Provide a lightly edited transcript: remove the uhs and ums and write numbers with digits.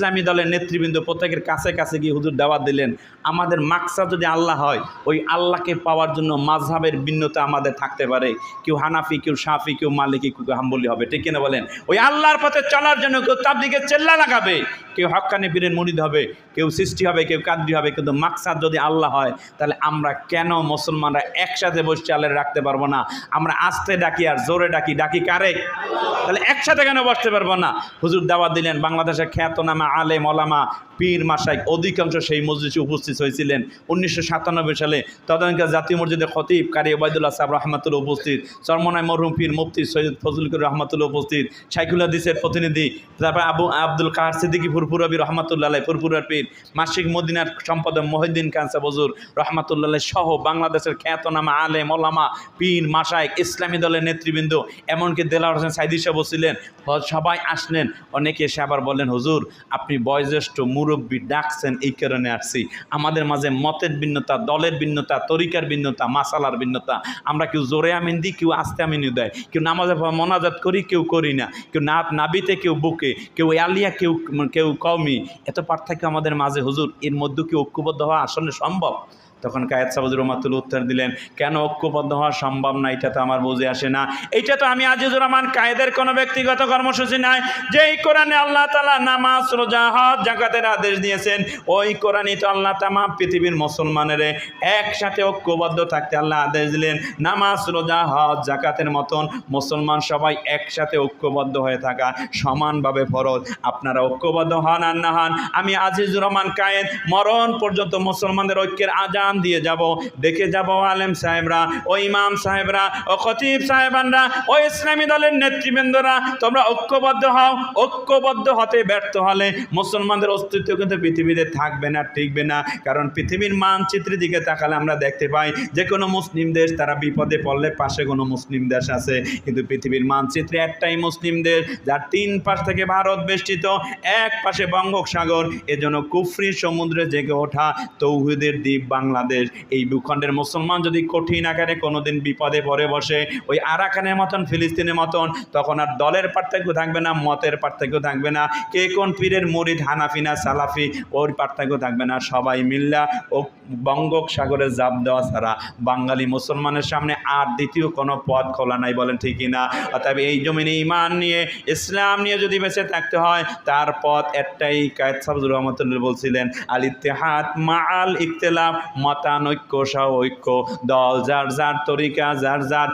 ইসলামী দলের নেতৃবৃন্দ প্রত্যেকের কাছে কাছে গিয়ে হুজুর দাওয়াত দিলেন। আমাদের মাকসাদ যদি আল্লাহ হয়, ওই আল্লাহকে পাওয়ার জন্য মাযহাবের ভিন্নতা আমাদের থাকতে পারে, কেউ হানাফি, কেউ শাফি, কেউ মালিকি, কেউ হাম্বলি হবে, ঠিক কিনা বলেন? ওই আল্লাহর পথে চলার জন্য কেউ তাবলীগের চেল্লা লাগাবে, কেউ হক্কানি পীরের মুরিদ হবে, কেউ সৃষ্টি হবে, কেউ কাদরি হবে, কিন্তু মাকসাদ যদি আল্লাহ হয়, তাহলে আমরা কেন মুসলমানরা একসাথে বসে আল্লাহ রাখতে পারবো না? আমরা আস্তে ডাকি আর জোরে ডাকি, ডাকি কারে? তাহলে একসাথে কেন বসতে পারবো না? হুজুর দাওয়াত দিলেন। বাংলাদেশের খ্যাতনামা আলেম ওলামা পীর মাশাইখ অধিকাংশ সেই মজলিসে উপস্থিত হয়েছিলেন 1997 সালে। তদানীন্তন জাতীয় মসজিদের খতিব কারি ওবায়দুল্লাহ সাহেব রহমাতুল্লাহ উপস্থিত, চরমনায় মরহুম পীর মুফতি সৈয়দ ফজলুল করিম রহমাতুল্লাহ উপস্থিত, শাইখুল হাদিসের প্রতিনিধি, তারপর আব্দুল কাহার সিদ্দিকী ফুরফুরাবি রহমাতুল্লাহ আলাইহি, ফুরফুরার পীর, মাসিক মদিনার সম্পাদক মহিউদ্দিন কানসা বজুর রহমাতুল্লাহ আলাইহি সহ বাংলাদেশের খ্যাতনামা আলেম ওলামা পীর মাশাইখ ইসলামী দলের নেতৃবৃন্দ, এমনকি দেলাওয়ার হোসেন সাইদি সাহেব ছিলেন, সবাই আসলেন। অনেকে এসে আবার বললেন, হুজুর আপনি বয়োজ্যেষ্ঠ মুরব্বী, ডাকছেন এই কারণে আসছি। আমাদের মাঝে মতের ভিন্নতা, দলের ভিন্নতা, তরিকার ভিন্নতা, মাসালার ভিন্নতা। আমরা কেউ জোরে আমিন দিই, কেউ আস্তে আমিন দেয়, কেউ নামাজে মোনাজাত করি, কেউ করি না, কেউ নাবিতে, কেউ বুকে, কেউ আলিয়া, কেউ কওমি। এত পার্থক্য আমাদের মাঝে, হুজুর এর মধ্যে কি ঐক্যবদ্ধ হওয়া আসলে সম্ভব? তখন কায়েদ সাহেব রহমাতুল্লাহ উত্তর দিলেন, কেন ঐক্যবদ্ধ হওয়া সম্ভব না এটা তো আমার বুঝে আসে না। এইটা তো আমি আজিজুর রহমান কায়েদের কোনো ব্যক্তিগত কর্মসূচি নয়। যেই কোরআনে আল্লাহ তাআলা নামাজ, রোজা, হজ, যাকাতের আদেশ দিয়েছেন, ওই কোরআনই তো আল্লাহ তামাম পৃথিবীর মুসলমানের একসাথে ঐক্যবদ্ধ থাকতে আল্লাহ আদেশ দিলেন। নামাজ, রোজা, হজ, যাকাতের মতন মুসলমান সবাই একসাথে ঐক্যবদ্ধ হয়ে থাকা সমানভাবে ফরজ। আপনারা ঐক্যবদ্ধ হন আর না হন, আমি আজিজুর রহমান কায়েদ মরণ পর্যন্ত মুসলমানদের ঐক্যের আজান দিয়ে যাব, দেখে যাব আলেম সাহেবরা, ও ইমাম সাহেবরা, ও খতিব সাহেবানরা, ও ইসলামী দলের নেতৃবৃন্দরা, তোমরা ঐক্যবদ্ধ হও। ঐক্যবদ্ধ হতে ব্যর্থ হলে মুসলমানদের অস্তিত্ব কিন্তু পৃথিবীতে থাকবে না, টিকবে না। কারণ পৃথিবীর মানচিত্রের দিকে তাকালে আমরা দেখতে পাই যে কোনো মুসলিম দেশ তারা বিপদে পড়লে পাশে কোনো মুসলিম দেশ আছে, কিন্তু পৃথিবীর মানচিত্রে একটাই মুসলিম দেশ, যার 3 পাশ থেকে ভারত বেষ্টিত, এক পাশে বঙ্গোপসাগর। এজন্য কুফরি সমুদ্রে জেগে ওঠা তৌহিদের দ্বীপ বাংলাদেশ। এই ভূখণ্ডের মুসলমান যদি কঠিন আকারে কোনোদিন বিপদে পড়ে বসে, ওই আরাকানের মতন, ফিলিস্তিনের মতন, তখন আর দলের পার্থক্য থাকবে না, মতের পার্থক্য থাকবে না, কে কোন পীরের মুরিদ, হানাফি না সালাফি, ওর পার্থক্য থাকবে না। সবাই মিল্লা ও বঙ্গোপসাগরে জাপ দেওয়া ছাড়া বাঙালি মুসলমানের সামনে আর দ্বিতীয় কোনো পথ খোলা নাই, বলেন ঠিক কিনা? অতএব এই জমিনে ঈমান নিয়ে, ইসলাম নিয়ে যদি বেঁচে থাকতে হয়, তার পথ একটাই। কায়েদ সাহেব রহমাতুল্লাহ বলছিলেন, আল ইত্তেহাদ মাআল ইখতিলাফ, মতানৈক্য সহ ঐক্য, দল যার যার তরিকা, যার যার